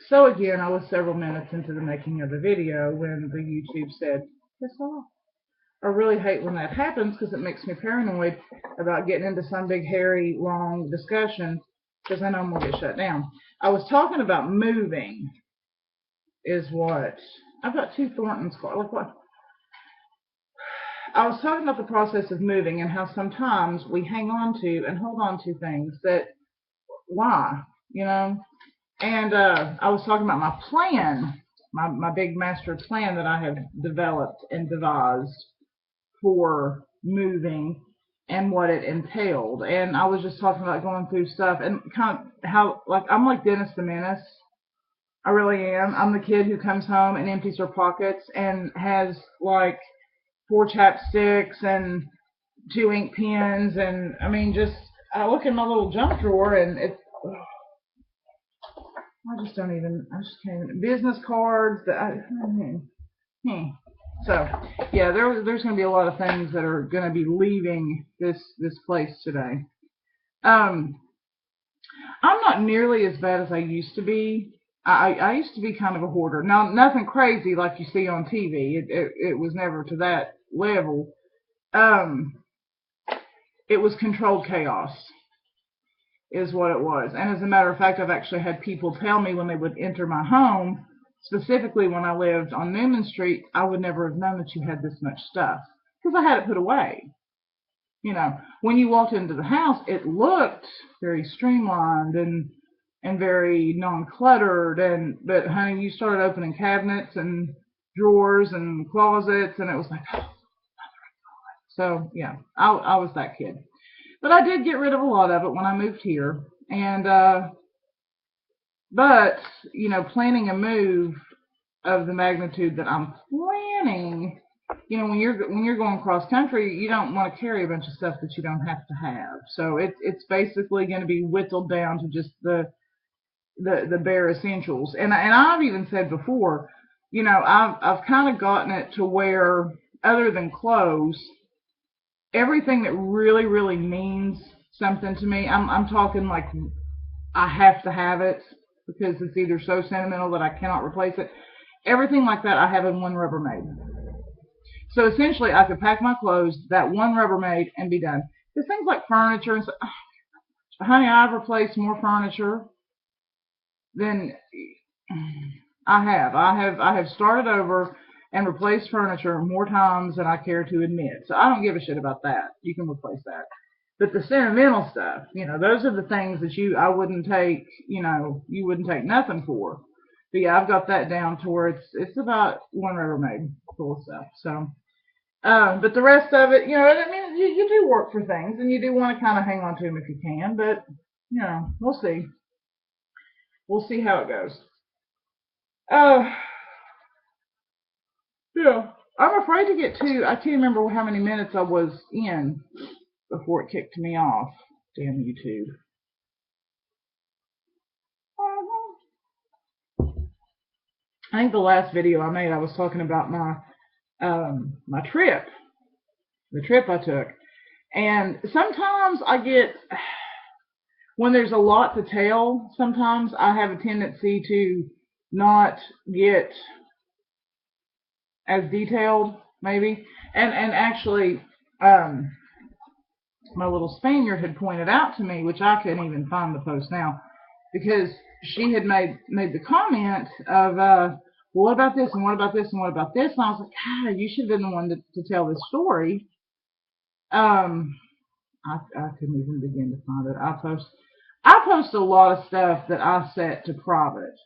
So again, I was several minutes into the making of the video when the YouTube said, piss off. I really hate when that happens because it makes me paranoid about getting into some big, hairy, long discussion because I know I'm going to get shut down. I was talking about moving is what. I've got two Thorntons. Like what? I was talking about the process of moving and how sometimes we hang on to and hold on to things that, why, you know? And I was talking about my plan, my big master plan that I have developed and devised for moving and what it entailed. And I was just talking about going through stuff and kind of how, like, I'm like Dennis the Menace. I really am. I'm the kid who comes home and empties her pockets and has like 4 chapsticks and 2 ink pens. And I mean, just, I look in my little junk drawer and it's, I just don't even, I just can't even, business cards that So, yeah, there's going to be a lot of things that are going to be leaving this place today. I'm not nearly as bad as I used to be. I used to be kind of a hoarder. Now, nothing crazy like you see on TV. It was never to that level. It was controlled chaos, is what it was. And as a matter of fact, I've actually had people tell me when they would enter my home, specifically when I lived on Newman Street, I would never have known that you had this much stuff because I had it put away. You know, when you walked into the house, it looked very streamlined and very non-cluttered. But honey, you started opening cabinets and drawers and closets, and it was like, oh. So yeah, I was that kid. But I did get rid of a lot of it when I moved here, and but you know, planning a move of the magnitude that I'm planning, you know, when you're going cross country, you don't want to carry a bunch of stuff that you don't have to have. So it's basically going to be whittled down to just the bare essentials. And I've even said before, you know, I've kind of gotten it to where other than clothes, everything that really means something to me, I'm talking like I have to have it because it's either so sentimental that I cannot replace it. Everything like that I have in one Rubbermaid. So essentially I could pack my clothes, that one Rubbermaid, and be done. There's things like furniture and stuff. Honey, I've replaced more furniture than I have started over and replaced furniture more times than I care to admit. So I don't give a shit about that. You can replace that. But the sentimental stuff, you know, those are the things that I wouldn't take, you know, you wouldn't take nothing for. But yeah, I've got that down to where it's about one Rubbermaid full of stuff. So, but the rest of it, you know, I mean, you do work for things, and you do want to kind of hang on to them if you can. But you know, we'll see. We'll see how it goes. Uh, yeah, I'm afraid to get too. I can't remember how many minutes I was in before it kicked me off. Damn YouTube. I think the last video I made, I was talking about my trip, the trip I took, and sometimes I get, when there's a lot to tell, sometimes I have a tendency to not get as detailed, maybe. And actually, my little Spaniard had pointed out to me, which I couldn't even find the post now, because she had made the comment of, well, what about this and what about this and what about this? And I was like, ah, you should have been the one to tell this story. I couldn't even begin to find it. I post a lot of stuff that I set to private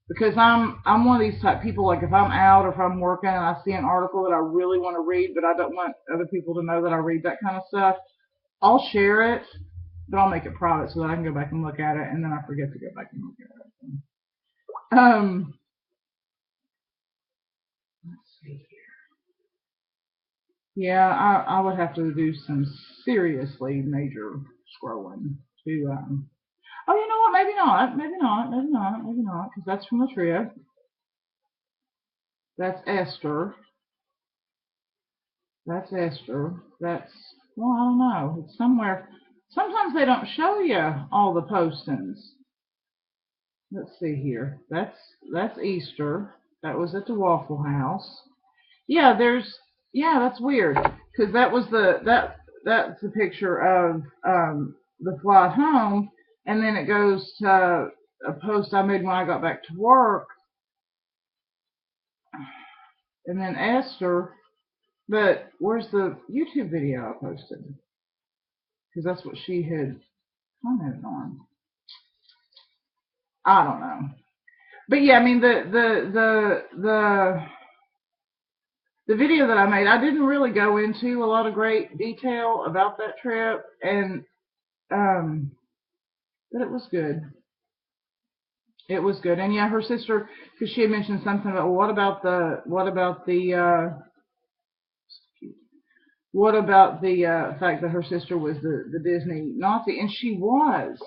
because I'm one of these type people. Like if I'm out or if I'm working and I see an article that I really want to read, but I don't want other people to know that I read that kind of stuff, I'll share it, but I'll make it private so that I can go back and look at it, and then I forget to go back and look at it. Let's see. Yeah, I would have to do some seriously major scrolling to. Oh, you know what? Maybe not. Maybe not. Maybe not. Maybe not. Because that's from the trip. That's Esther. That's Esther. That's, well, I don't know. It's somewhere. Sometimes they don't show you all the postings. let's see here. That's Easter. That was at the Waffle House. Yeah, that's weird because that's the picture of the flight home, and then it goes to a post I made when I got back to work, and then Esther. But where's the YouTube video I posted? Because that's what she had commented on. I don't know, but yeah, I mean the video that I made, I didn't really go into a lot of great detail about that trip, and but it was good. It was good, and yeah, her sister, because she had mentioned something about what about the fact that her sister was the Disney Nazi, and she was.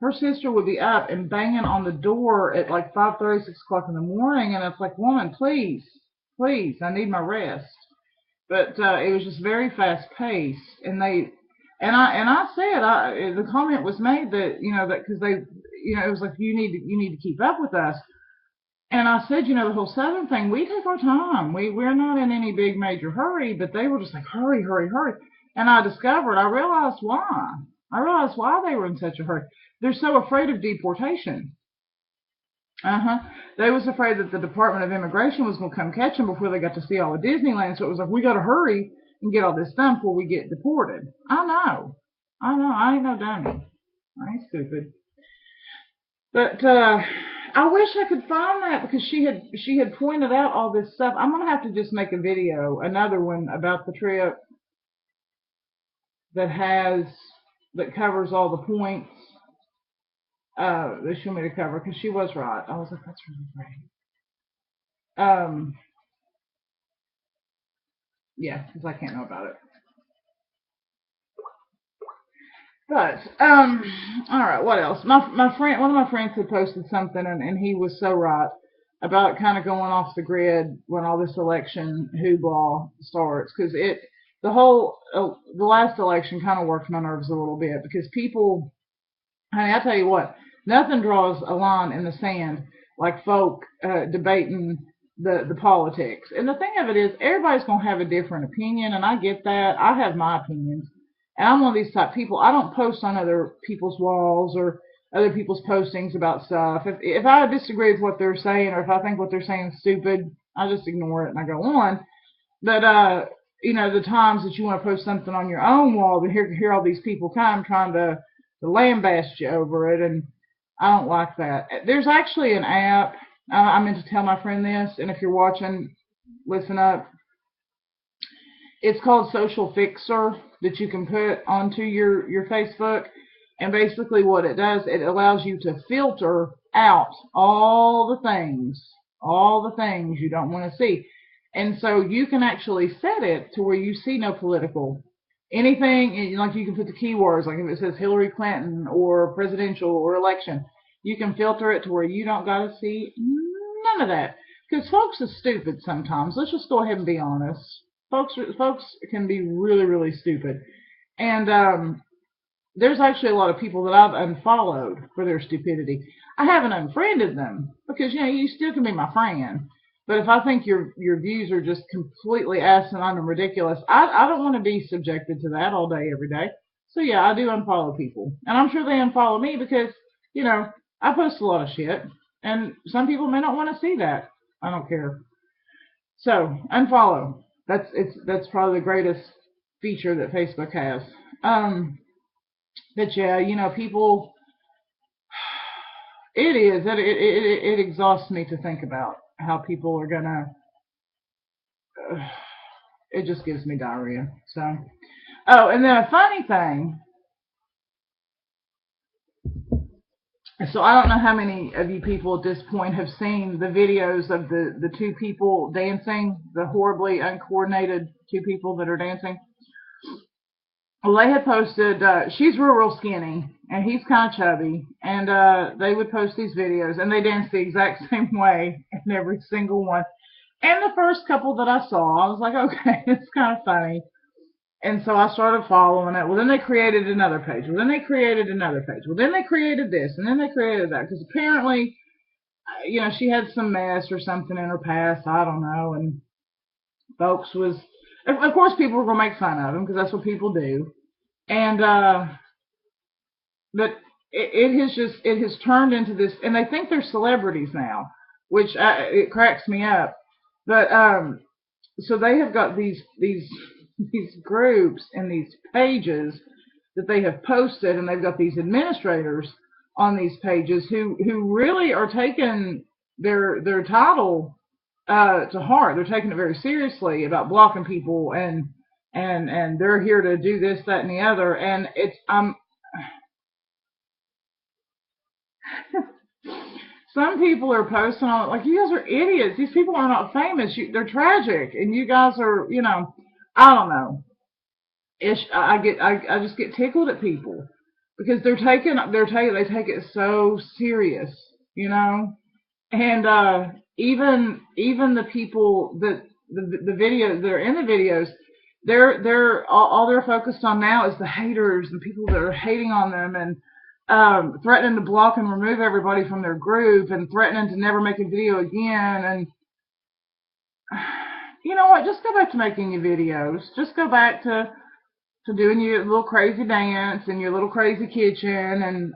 Her sister would be up and banging on the door at like 5:30, 6 o'clock in the morning, and it's like, woman, please, please, I need my rest. But it was just very fast paced, and I said, the comment was made that that because they it was like you need to keep up with us. And I said, the whole Southern thing, we take our time. We're not in any big major hurry, but they were just like, hurry, hurry, hurry. And I realized why. I realized why they were in such a hurry. They're so afraid of deportation. They was afraid that the Department of Immigration was going to come catch them before they got to see all of Disneyland. So it was like, we got to hurry and get all this done before we get deported. I know. I ain't no dummy. I ain't stupid. But I wish I could find that because she had pointed out all this stuff. I'm gonna have to just make a video, another one about the trip that covers all the points that she wanted me to cover because she was right. I was like, that's really great. Yeah, because I can't know about it. But all right, what else? My friend, one of my friends had posted something, and he was so right about kind of going off the grid when all this election hoopla starts, because the last election kind of worked my nerves a little bit because people, honey, I tell you what, nothing draws a line in the sand like folk debating the politics. And the thing of it is, everybody's gonna have a different opinion, and I get that. I have my opinions. And I'm one of these type of people. I don't post on other people's walls or other people's postings about stuff. If I disagree with what they're saying, or if I think what they're saying is stupid, I just ignore it and I go on. But the times that you want to post something on your own wall, to hear all these people come trying to lambaste you over it, and I don't like that. There's actually an app. I meant to tell my friend this, and if you're watching, listen up. It's called Social Fixer that you can put onto your Facebook. And basically what it does, it allows you to filter out all the things you don't want to see. And so you can actually set it to where you see no political anything, like you can put the keywords, like if it says Hillary Clinton or presidential or election, you can filter it to where you don't got to see none of that. Because folks are stupid sometimes. Let's just go ahead and be honest. Folks can be really, really stupid. And there's actually a lot of people that I've unfollowed for their stupidity. I haven't unfriended them because you still can be my friend. But if I think your views are just completely asinine and ridiculous, I don't want to be subjected to that all day, every day. So yeah, I do unfollow people. And I'm sure they unfollow me because, I post a lot of shit. And some people may not want to see that. I don't care. So unfollow. That's probably the greatest feature that Facebook has. But yeah, people. It exhausts me to think about how people are gonna. It just gives me diarrhea. So, oh, and then a funny thing. So I don't know how many of you people at this point have seen the videos of the two people dancing, the horribly uncoordinated two people that are dancing. Well, they had posted, she's real skinny, and he's kind of chubby, and they would post these videos, and they dance the exact same way in every single one. And the first couple that I saw, I was like, okay, it's kind of funny. And so I started following it. Well, then they created another page. Well, then they created another page. Well, then they created this, and then they created that. Because apparently, she had some mess or something in her past. I don't know. And folks was, of course, people were going to make fun of them because that's what people do. And but it has turned into this, and they think they're celebrities now, which it cracks me up. But so they have got these groups and these pages that they have posted, and they've got these administrators on these pages who really are taking their title to heart. They're taking it very seriously about blocking people, and they're here to do this, that, and the other. And it's some people are posting on it like, you guys are idiots. These people are not famous. They're tragic, and you guys are, I don't know. I just get tickled at people because they take it so serious, and even the people that the videos that are in the videos, they're all they're focused on now is the haters and people that are hating on them, and threatening to block and remove everybody from their group, and threatening to never make a video again. And you know what? Just go back to making your videos. Just go back to doing your little crazy dance and your little crazy kitchen, and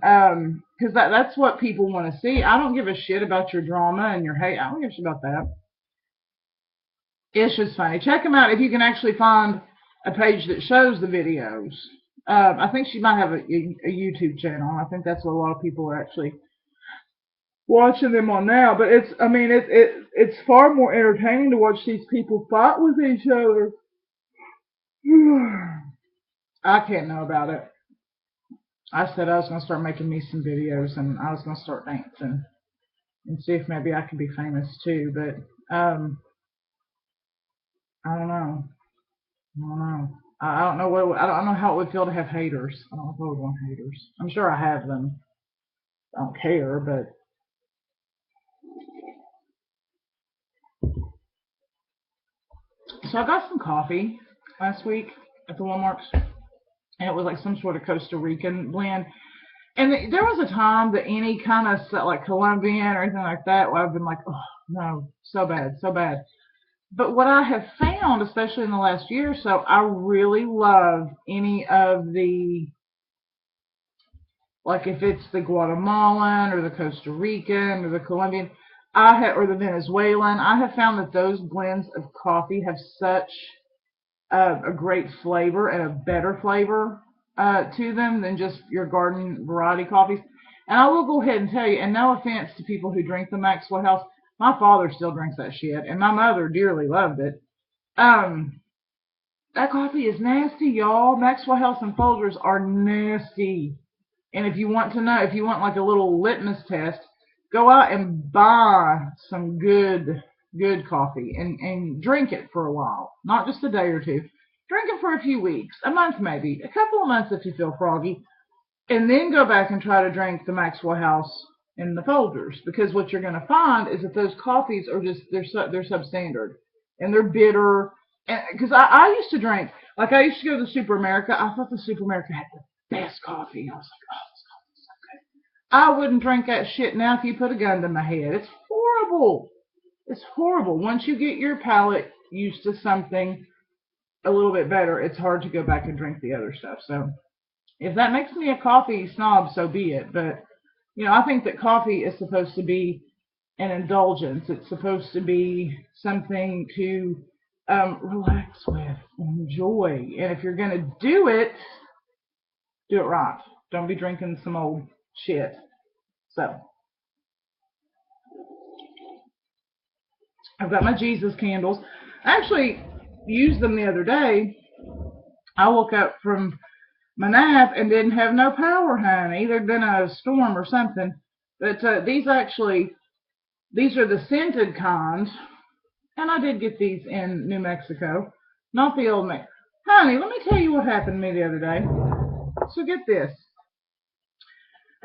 because that's what people want to see. I don't give a shit about your drama and your hate. I don't give a shit about that. It's just funny. Check them out if you can actually find a page that shows the videos. I think she might have a YouTube channel. I think that's what a lot of people are actually watching them on now. But it's far more entertaining to watch these people fight with each other. I can't know about it. I said I was going to start making me some videos, and I was going to start dancing and see if maybe I could be famous too. But I don't know. I don't know. I don't know I don't know how it would feel to have haters. I don't know if I would want haters. I'm sure I have them. I don't care, but so I got some coffee last week at the Walmart's, and it was like some sort of Costa Rican blend. And there was a time that any kind of like Colombian or anything like that, where I've been like, oh no, so bad, so bad. But what I have found, especially in the last year or so, I really love any of the, like if it's the Guatemalan or the Costa Rican or the Colombian, or the Venezuelan. I have found that those blends of coffee have such a great flavor and a better flavor to them than just your garden variety coffees. And I will go ahead and tell you, and no offense to people who drink the Maxwell House, my father still drinks that shit, and my mother dearly loved it. Um, that coffee is nasty, y'all. Maxwell House and Folgers are nasty. And if you want to know, if you want like a little litmus test, go out and buy some good coffee and drink it for a while. Not just a day or two. Drink it for a few weeks, a month maybe, a couple of months if you feel froggy, and then go back and try to drink the Maxwell House and the Folgers, because what you're going to find is that those coffees are just they're substandard and they're bitter. And because I used to drink, like I used to go to the Super America, I thought the Super America had the best coffee. I was like, oh, this coffee's so good. I wouldn't drink that shit now if you put a gun to my head. It's horrible. It's horrible. Once you get your palate used to something a little bit better, it's hard to go back and drink the other stuff. So if that makes me a coffee snob, so be it. But I think that coffee is supposed to be an indulgence. It's supposed to be something to relax with, enjoy. And if you're gonna do it right. Don't be drinking some old shit. So I've got my Jesus candles. I actually used them the other day. I woke up from my nap and didn't have no power, honey. There'd been a storm or something. But these are the scented kind. And I did get these in New Mexico. Not the old man. Honey, let me tell you what happened to me the other day. So get this.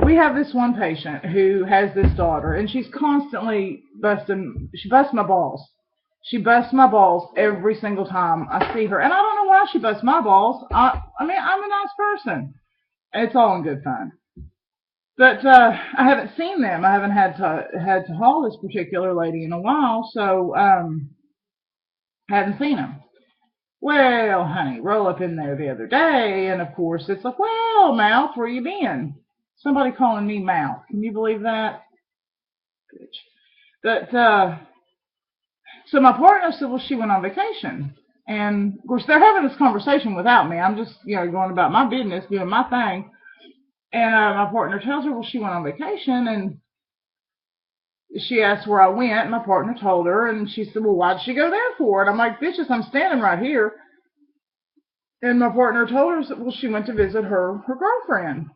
We have this one patient who has this daughter, and she's constantly she busts my balls. She busts my balls every single time I see her. And I don't know why she busts my balls. I mean, I'm a nice person. It's all in good fun. But I haven't seen them. I haven't had to haul this particular lady in a while, so hadn't seen them. Well, honey, roll up in there the other day, and of course it's like, well, Mouth, where you been? Somebody calling me Mouth. Can you believe that? Bitch. But so my partner said, well, she went on vacation. And of course they're having this conversation without me. I'm just, going about my business, doing my thing. And my partner tells her, well, she went on vacation, and she asked where I went. And my partner told her, and she said, well, why'd she go there for? And I'm like, bitches, I'm standing right here. And my partner told her, well, she went to visit her girlfriend.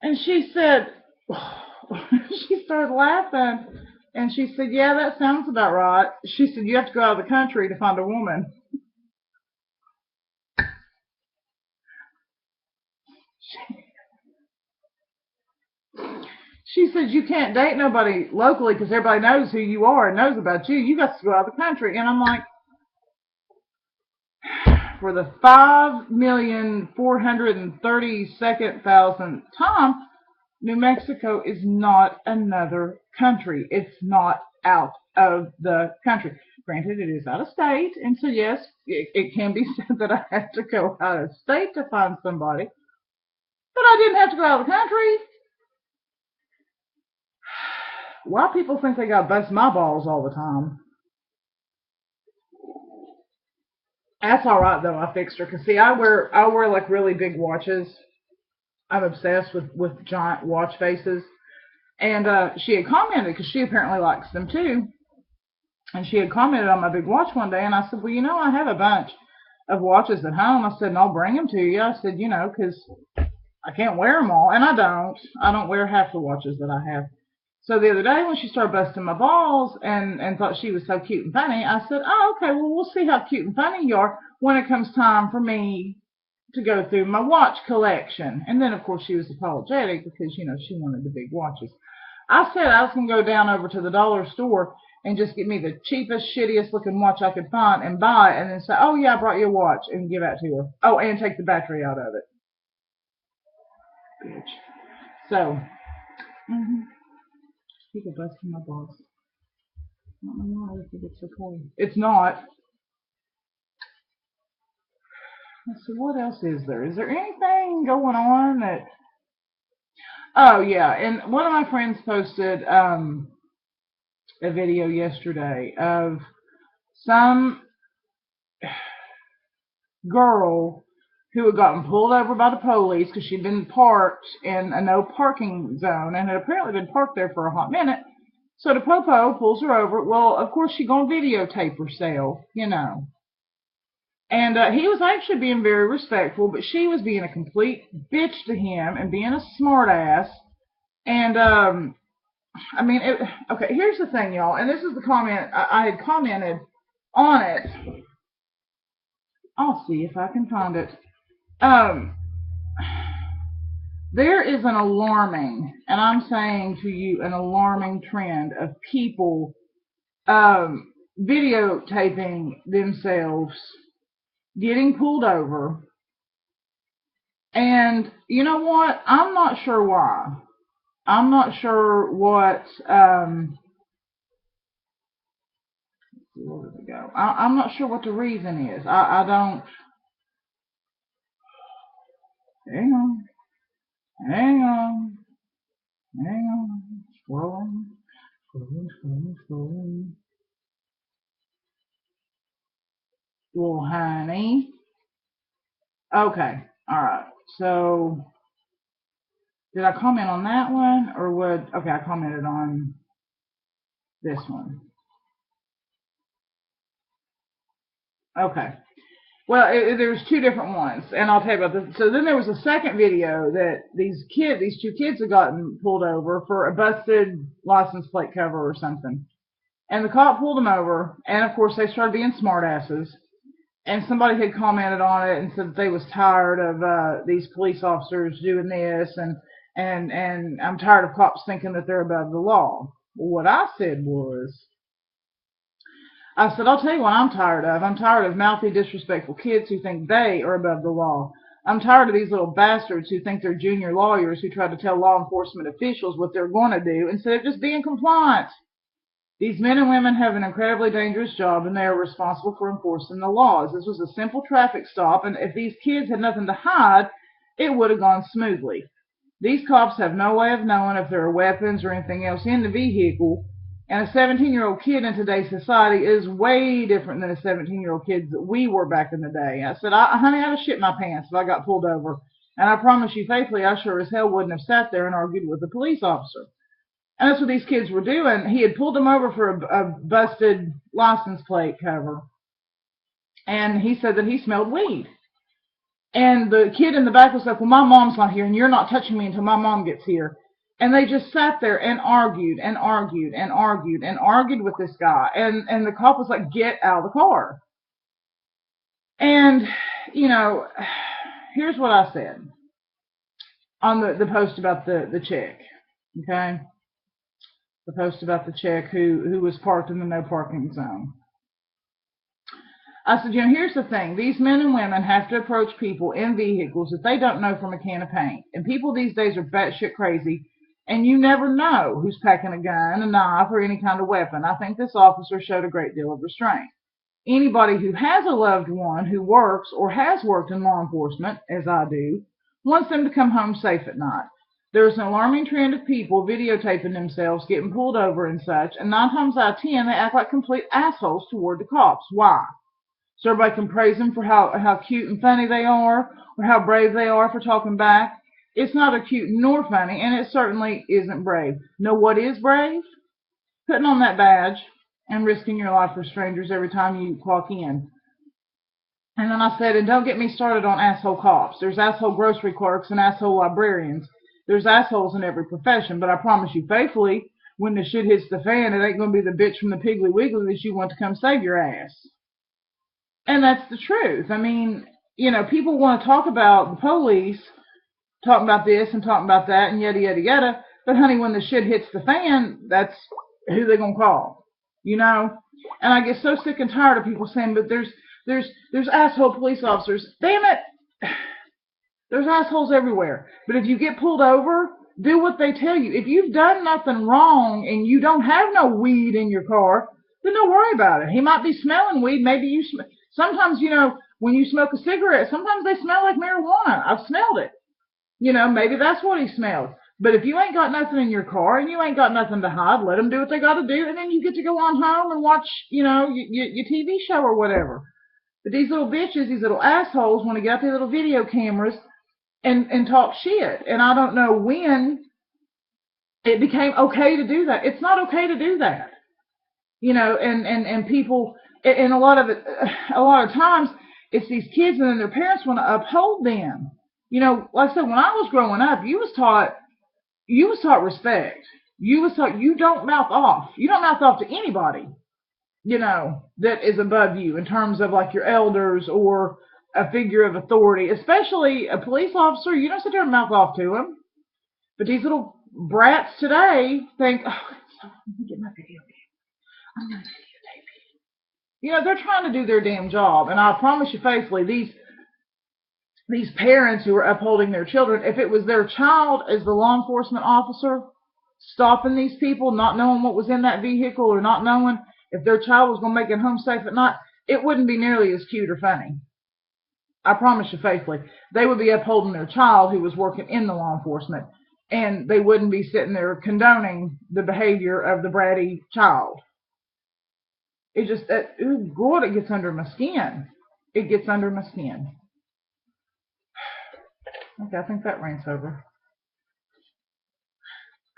And she said, she started laughing. And she said, yeah, that sounds about right. She said, you have to go out of the country to find a woman. She said, you can't date nobody locally because everybody knows who you are and knows about you. You got to go out of the country. And I'm like, for the 5,432,000th time, New Mexico is not another country. It's not out of the country. Granted, it is out of state, and so yes, it can be said that I have to go out of state to find somebody, but I didn't have to go out of the country. Why people think they gotta bust my balls all the time? That's all right though. I fixed her. Cause see, I wear like really big watches. I'm obsessed with giant watch faces. And she had commented because she apparently likes them too. And she had commented on my big watch one day, and I said, well, I have a bunch of watches at home. I said, and I'll bring them to you. I said, because I can't wear them all, and I don't. I don't wear half the watches that I have. So the other day when she started busting my balls and thought she was so cute and funny, I said, oh, okay, well, we'll see how cute and funny you are when it comes time for me to go through my watch collection. And then, of course, she was apologetic because, she wanted the big watches. I said I was going to go down over to the dollar store and just get me the cheapest, shittiest looking watch I could find and buy it, and then say, oh, yeah, I brought you a watch, and give that to her. Oh, and take the battery out of it. Bitch. So, people busting my balls. I don't know why I think it's okay. It's not. Let's see, what else is there? Is there anything going on that... Oh, yeah, and one of my friends posted a video yesterday of some girl who had gotten pulled over by the police because she'd been parked in a no parking zone and had apparently been parked there for a hot minute. So the popo pulls her over. Well, of course, she's going to videotape herself, And he was actually being very respectful, but she was being a complete bitch to him and being a smartass. And, okay, here's the thing, y'all. And this is the comment. I had commented on it. I'll see if I can find it. There is an alarming, and I'm saying to you, an alarming trend of people videotaping themselves getting pulled over. And you know what? I'm not sure why. I'm not sure what, where did it go? I'm not sure what the reason is. I don't, hang on, hang on, hang on, scrolling. Well, honey. Okay, alright, so, did I comment on that one, or would, okay, I commented on this one. Okay. Well, there's two different ones, and I'll tell you about this. So then there was a second video that these two kids had gotten pulled over for a busted license plate cover or something. And the cop pulled them over, and of course they started being smartasses. And somebody had commented on it and said that they was tired of these police officers doing this, and I'm tired of cops thinking that they're above the law. Well, what I said was, I said, I'll tell you what I'm tired of. I'm tired of mouthy, disrespectful kids who think they are above the law. I'm tired of these little bastards who think they're junior lawyers who try to tell law enforcement officials what they're going to do instead of just being compliant. These men and women have an incredibly dangerous job, and they are responsible for enforcing the laws. This was a simple traffic stop, and if these kids had nothing to hide, it would have gone smoothly. These cops have no way of knowing if there are weapons or anything else in the vehicle, and a 17-year-old kid in today's society is way different than a 17-year-old kid that we were back in the day. I said, honey, I'd have shit my pants if I got pulled over, and I promise you faithfully, I sure as hell wouldn't have sat there and argued with a police officer. And that's what these kids were doing. He had pulled them over for a busted license plate cover. And he said that he smelled weed. And the kid in the back was like, well, my mom's not here, and you're not touching me until my mom gets here. And they just sat there and argued and argued and argued and argued with this guy. And the cop was like, get out of the car. And, you know, here's what I said on the post about the chick. Okay? The post about the chick who was parked in the no parking zone. I said, you know, here's the thing. These men and women have to approach people in vehicles that they don't know from a can of paint. And people these days are batshit crazy, and you never know who's packing a gun, a knife, or any kind of weapon. I think this officer showed a great deal of restraint. Anybody who has a loved one who works or has worked in law enforcement, as I do, wants them to come home safe at night. There's an alarming trend of people videotaping themselves getting pulled over and such, and 9 times out of 10, they act like complete assholes toward the cops. Why? So everybody can praise them for how cute and funny they are, or how brave they are for talking back. It's neither cute nor funny, and it certainly isn't brave. Know what is brave? Putting on that badge and risking your life for strangers every time you clock in. And then I said, and don't get me started on asshole cops. There's asshole grocery clerks and asshole librarians. There's assholes in every profession, but I promise you faithfully, when the shit hits the fan, it ain't going to be the bitch from the Piggly Wiggly that you want to come save your ass. And that's the truth. I mean, you know, people want to talk about the police, talking about this and talking about that and yada, yada, yada. But, honey, when the shit hits the fan, that's who they're going to call, you know? And I get so sick and tired of people saying, but there's asshole police officers. Damn it. There's assholes everywhere. But if you get pulled over, do what they tell you. If you've done nothing wrong and you don't have no weed in your car, then don't worry about it. He might be smelling weed. Maybe you sometimes, you know, when you smoke a cigarette, sometimes they smell like marijuana. I've smelled it. You know, maybe that's what he smelled. But if you ain't got nothing in your car and you ain't got nothing to hide, let them do what they got to do, and then you get to go on home and watch, you know, your TV show or whatever. But these little bitches, these little assholes, want to get out their little video cameras and talk shit. And I don't know when it became okay to do that. It's not okay to do that. You know, and people, and a lot of times, it's these kids and then their parents want to uphold them. You know, like I said, when I was growing up, you was taught respect. You was taught you don't mouth off. You don't mouth off to anybody, you know, that is above you in terms of like your elders or a figure of authority, especially a police officer. You don't sit there and mouth off to them. But these little brats today think, oh, let me get my video game. I'm going to videotape it. You know, they're trying to do their damn job. And I promise you faithfully, these parents who are upholding their children, if it was their child as the law enforcement officer stopping these people, not knowing what was in that vehicle or not knowing if their child was going to make it home safe at night, it wouldn't be nearly as cute or funny. I promise you faithfully. They would be upholding their child who was working in the law enforcement, and they wouldn't be sitting there condoning the behavior of the bratty child. It just, ooh, God, it gets under my skin. It gets under my skin. Okay, I think that rant's over.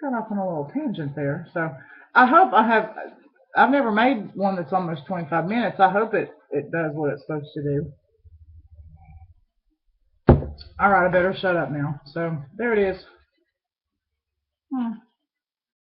Got off on a little tangent there. So I hope I've never made one that's almost 25 minutes. I hope it does what it's supposed to do. All right, I better shut up now. So there it is.